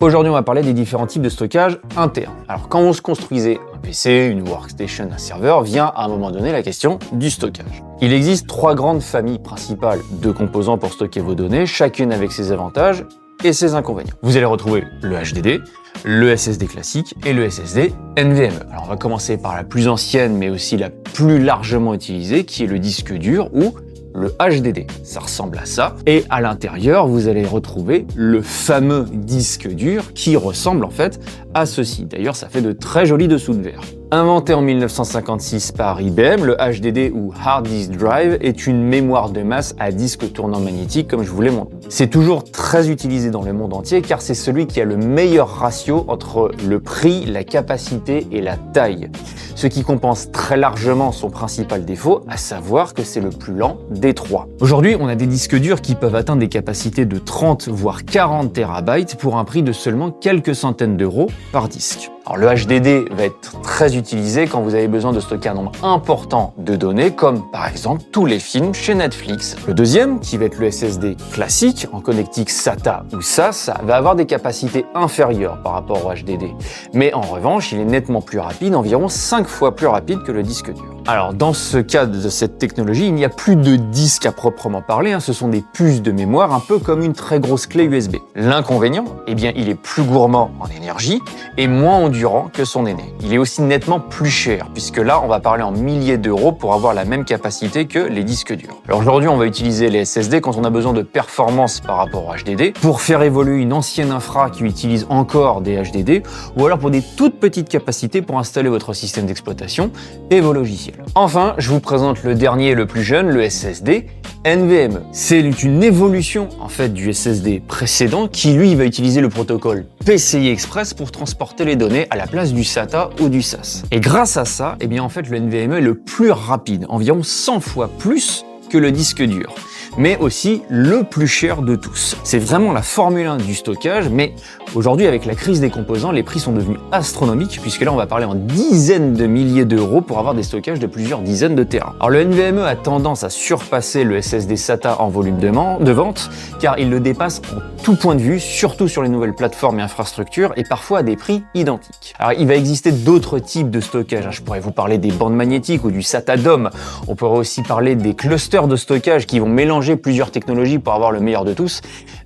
Aujourd'hui, on va parler des différents types de stockage interne. Alors, quand on se construisait un PC, une workstation, un serveur, vient à un moment donné la question du stockage. Il existe trois grandes familles principales de composants pour stocker vos données, chacune avec ses avantages et ses inconvénients. Vous allez retrouver le HDD, le SSD classique et le SSD NVMe. Alors, on va commencer par la plus ancienne, mais aussi la plus largement utilisée, qui est le disque dur ou le HDD. Ça ressemble à ça. Et à l'intérieur, vous allez retrouver le fameux disque dur qui ressemble en fait à ceci. D'ailleurs, ça fait de très jolis dessous de verre. Inventé en 1956 par IBM, le HDD ou Hard Disk Drive est une mémoire de masse à disque tournant magnétique comme je vous l'ai montré. C'est toujours très utilisé dans le monde entier car c'est celui qui a le meilleur ratio entre le prix, la capacité et la taille. Ce qui compense très largement son principal défaut, à savoir que c'est le plus lent des trois. Aujourd'hui, on a des disques durs qui peuvent atteindre des capacités de 30 voire 40 TB pour un prix de seulement quelques centaines d'euros par disque. Alors, le HDD va être très utilisé quand vous avez besoin de stocker un nombre important de données, comme par exemple tous les films chez Netflix. Le deuxième, qui va être le SSD classique, en connectique SATA ou SAS, va avoir des capacités inférieures par rapport au HDD. Mais en revanche, il est nettement plus rapide, environ 5 fois plus rapide que le disque dur. Alors, dans ce cas de cette technologie, il n'y a plus de disque à proprement parler, ce sont des puces de mémoire, un peu comme une très grosse clé USB. L'inconvénient, eh bien, il est plus gourmand en énergie et moins endurant que son aîné. Il est aussi nettement plus cher, puisque là, on va parler en milliers d'euros pour avoir la même capacité que les disques durs. Alors aujourd'hui, on va utiliser les SSD quand on a besoin de performance par rapport au HDD, pour faire évoluer une ancienne infra qui utilise encore des HDD, ou alors pour des toutes petites capacités pour installer votre système d'exploitation et vos logiciels. Enfin, je vous présente le dernier et le plus jeune, le SSD NVMe. C'est une évolution en fait du SSD précédent qui lui va utiliser le protocole PCI Express pour transporter les données à la place du SATA ou du SAS. Et grâce à ça, eh bien en fait le NVMe est le plus rapide, environ 100 fois plus que le disque dur, mais aussi le plus cher de tous. C'est vraiment la Formule 1 du stockage, mais aujourd'hui avec la crise des composants, les prix sont devenus astronomiques, puisque là on va parler en dizaines de milliers d'euros pour avoir des stockages de plusieurs dizaines de téra. Alors le NVMe a tendance à surpasser le SSD SATA en volume de vente, car il le dépasse en tout point de vue, surtout sur les nouvelles plateformes et infrastructures, et parfois à des prix identiques. Alors il va exister d'autres types de stockage, je pourrais vous parler des bandes magnétiques ou du SATA DOM, on pourrait aussi parler des clusters de stockage qui vont mélanger plusieurs technologies pour avoir le meilleur de tous,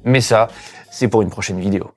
mais ça, c'est pour une prochaine vidéo.